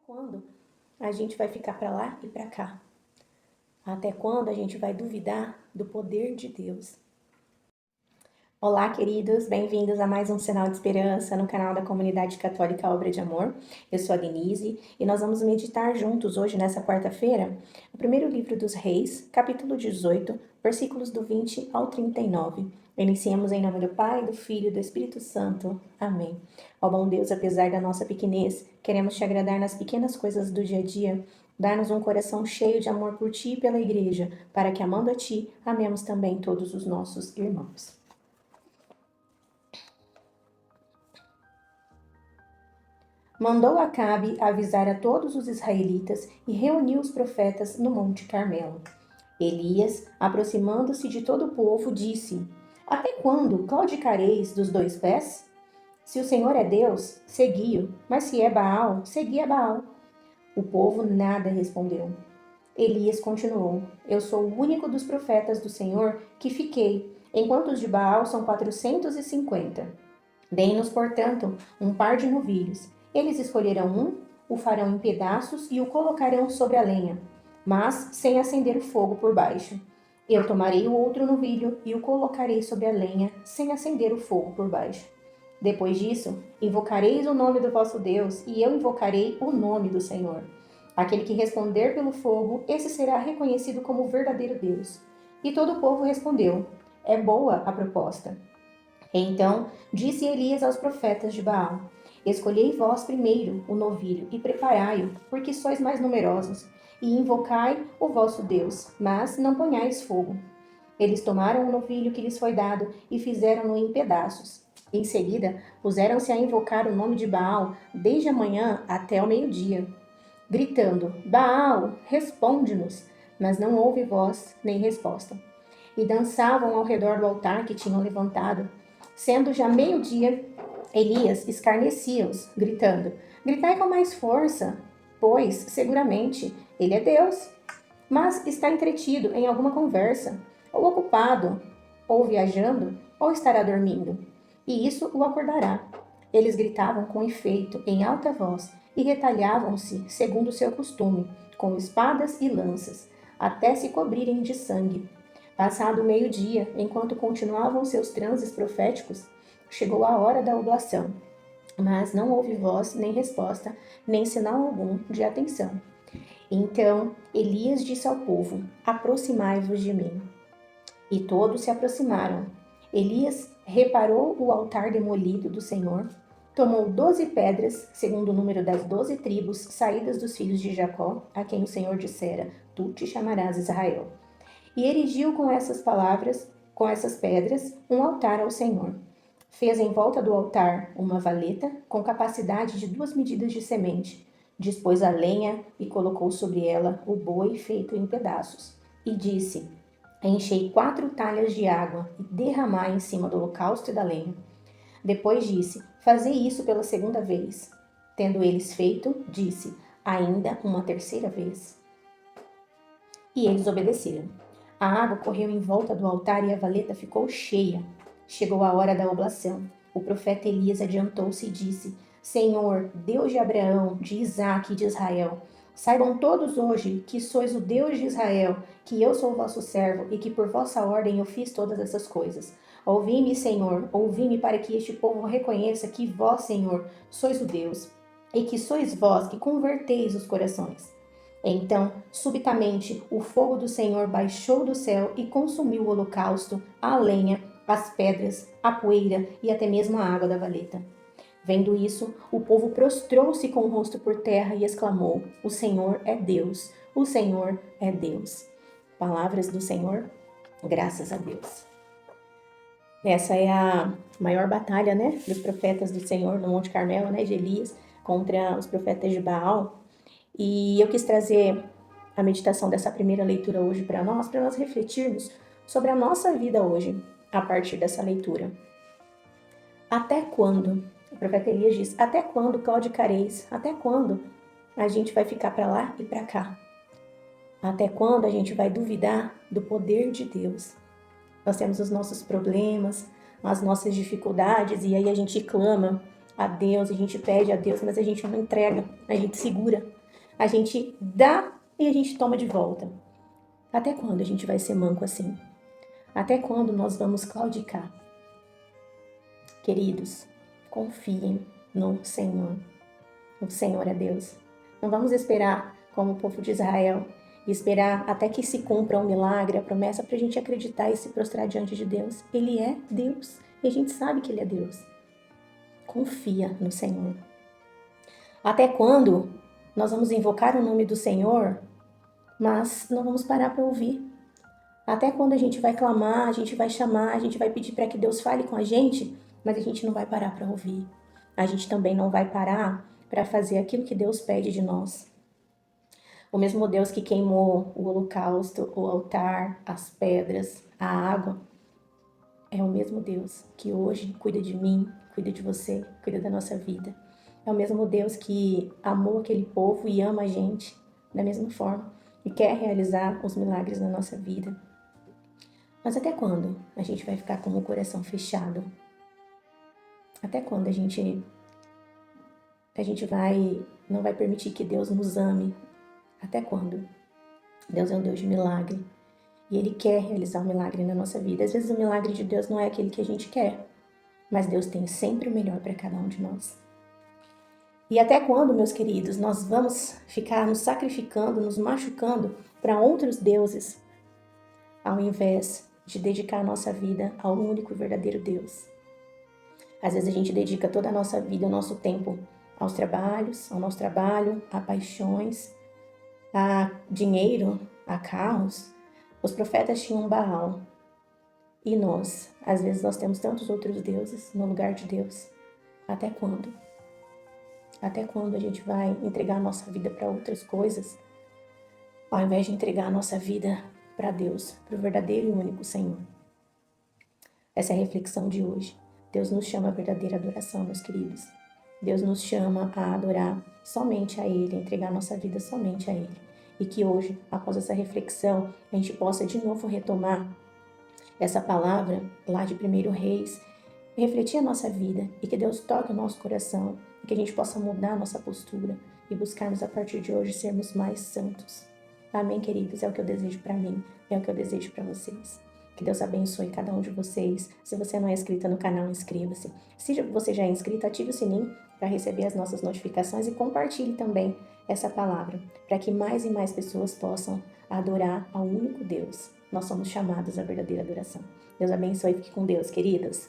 quando a gente vai ficar para lá e para cá? Até quando a gente vai duvidar do poder de Deus? Olá, queridos, bem-vindos a mais um Sinal de Esperança no canal da Comunidade Católica Obra de Amor. Eu sou a Denise e nós vamos meditar juntos hoje, nessa quarta-feira, o primeiro livro dos Reis, capítulo 18, versículos do 20 ao 39. Iniciemos em nome do Pai, do Filho e do Espírito Santo. Amém. Ó bom Deus, apesar da nossa pequenez, queremos te agradar nas pequenas coisas do dia a dia. Dar-nos um coração cheio de amor por ti e pela igreja, para que, amando a ti, amemos também todos os nossos irmãos. Mandou Acabe avisar a todos os israelitas e reuniu os profetas no Monte Carmelo. Elias, aproximando-se de todo o povo, disse: Até quando claudicareis dos dois pés? Se o Senhor é Deus, segui-o, mas se é Baal, segui a Baal. O povo nada respondeu. Elias continuou: Eu sou o único dos profetas do Senhor que fiquei, enquanto os de Baal são 450. Deem-nos, portanto, um par de novilhos. Eles escolherão um, o farão em pedaços e o colocarão sobre a lenha, mas sem acender o fogo por baixo. Eu tomarei o outro novilho e o colocarei sobre a lenha, sem acender o fogo por baixo. Depois disso, invocareis o nome do vosso Deus, e eu invocarei o nome do Senhor. Aquele que responder pelo fogo, esse será reconhecido como o verdadeiro Deus. E todo o povo respondeu: É boa a proposta. Então disse Elias aos profetas de Baal: Escolhei vós primeiro o novilho e preparai-o, porque sois mais numerosos, e invocai o vosso Deus, mas não ponhais fogo. Eles tomaram o novilho que lhes foi dado e fizeram-no em pedaços. Em seguida, puseram-se a invocar o nome de Baal desde a manhã até o meio-dia, gritando: Baal, responde-nos! Mas não houve voz nem resposta. E dançavam ao redor do altar que tinham levantado. Sendo já meio-dia, Elias escarnecia-os, gritando: Gritai com mais força, pois, seguramente, ele é Deus. Mas está entretido em alguma conversa, ou ocupado, ou viajando, ou estará dormindo. E isso o acordará. Eles gritavam com efeito, em alta voz, e retalhavam-se, segundo o seu costume, com espadas e lanças, até se cobrirem de sangue. Passado o meio-dia, enquanto continuavam seus transes proféticos, chegou a hora da oblação, mas não houve voz, nem resposta, nem sinal algum de atenção. Então Elias disse ao povo: Aproximai-vos de mim. E todos se aproximaram. Elias reparou o altar demolido do Senhor, tomou 12 pedras, segundo o número das 12 tribos saídas dos filhos de Jacó, a quem o Senhor dissera: Tu te chamarás Israel. E erigiu com essas palavras, com essas pedras, um altar ao Senhor. Fez em volta do altar uma valeta com capacidade de 2 medidas de semente. Dispôs a lenha e colocou sobre ela o boi feito em pedaços. E disse: Enchei 4 talhas de água e derramai em cima do holocausto e da lenha. Depois disse: Fazei isso pela segunda vez. Tendo eles feito, disse: Ainda uma terceira vez. E eles obedeceram. A água correu em volta do altar e a valeta ficou cheia. Chegou a hora da oblação. O profeta Elias adiantou-se e disse: Senhor, Deus de Abraão, de Isaque e de Israel, saibam todos hoje que sois o Deus de Israel, que eu sou vosso servo e que por vossa ordem eu fiz todas essas coisas. Ouvi-me, Senhor, ouvi-me para que este povo reconheça que vós, Senhor, sois o Deus, e que sois vós que converteis os corações. Então, subitamente, o fogo do Senhor baixou do céu e consumiu o holocausto, a lenha, as pedras, a poeira e até mesmo a água da valeta. Vendo isso, o povo prostrou-se com o rosto por terra e exclamou: O Senhor é Deus, o Senhor é Deus. Palavras do Senhor, graças a Deus. Essa é a maior batalha, dos profetas do Senhor no Monte Carmelo, de Elias, contra os profetas de Baal. E eu quis trazer a meditação dessa primeira leitura hoje para nós refletirmos sobre a nossa vida hoje, a partir dessa leitura. Até quando? O profeta Elias diz: Até quando claudicareis? Até quando a gente vai ficar para lá e para cá? Até quando a gente vai duvidar do poder de Deus? Nós temos os nossos problemas, as nossas dificuldades, e aí a gente clama a Deus, a gente pede a Deus, mas a gente não entrega, a gente segura. A gente dá e a gente toma de volta. Até quando a gente vai ser manco assim? Até quando nós vamos claudicar? Queridos, confiem no Senhor. O Senhor é Deus. Não vamos esperar como o povo de Israel e esperar até que se cumpra um milagre, a promessa, para a gente acreditar e se prostrar diante de Deus. Ele é Deus e a gente sabe que Ele é Deus. Confia no Senhor. Até quando nós vamos invocar o nome do Senhor, mas não vamos parar para ouvir? Até quando a gente vai clamar, a gente vai chamar, a gente vai pedir para que Deus fale com a gente, mas a gente não vai parar para ouvir. A gente também não vai parar para fazer aquilo que Deus pede de nós. O mesmo Deus que queimou o holocausto, o altar, as pedras, a água, é o mesmo Deus que hoje cuida de mim, cuida de você, cuida da nossa vida. É o mesmo Deus que amou aquele povo e ama a gente da mesma forma e quer realizar os milagres na nossa vida. Mas até quando a gente vai ficar com o coração fechado? Até quando a gente não vai permitir que Deus nos ame? Até quando? Deus é um Deus de milagre e Ele quer realizar um milagre na nossa vida. Às vezes o milagre de Deus não é aquele que a gente quer, mas Deus tem sempre o melhor para cada um de nós. E até quando, meus queridos, nós vamos ficar nos sacrificando, nos machucando para outros deuses, ao invés de dedicar a nossa vida ao único e verdadeiro Deus? Às vezes a gente dedica toda a nossa vida, o nosso tempo aos trabalhos, ao nosso trabalho, a paixões, a dinheiro, a carros. Os profetas tinham Baal. E nós? Às vezes nós temos tantos outros deuses no lugar de Deus. Até quando? Até quando a gente vai entregar a nossa vida para outras coisas, ao invés de entregar a nossa vida para Deus, para o verdadeiro e único Senhor? Essa é a reflexão de hoje. Deus nos chama à verdadeira adoração, meus queridos. Deus nos chama a adorar somente a Ele, a entregar a nossa vida somente a Ele. E que hoje, após essa reflexão, a gente possa de novo retomar essa palavra lá de 1 Reis, refletir a nossa vida e que Deus toque o nosso coração e que a gente possa mudar a nossa postura e buscarmos a partir de hoje sermos mais santos. Amém, queridos? É o que eu desejo para mim, é o que eu desejo para vocês. Que Deus abençoe cada um de vocês. Se você não é inscrita no canal, inscreva-se. Se você já é inscrito, ative o sininho para receber as nossas notificações e compartilhe também essa palavra, para que mais e mais pessoas possam adorar ao único Deus. Nós somos chamados à verdadeira adoração. Deus abençoe e fique com Deus, queridos.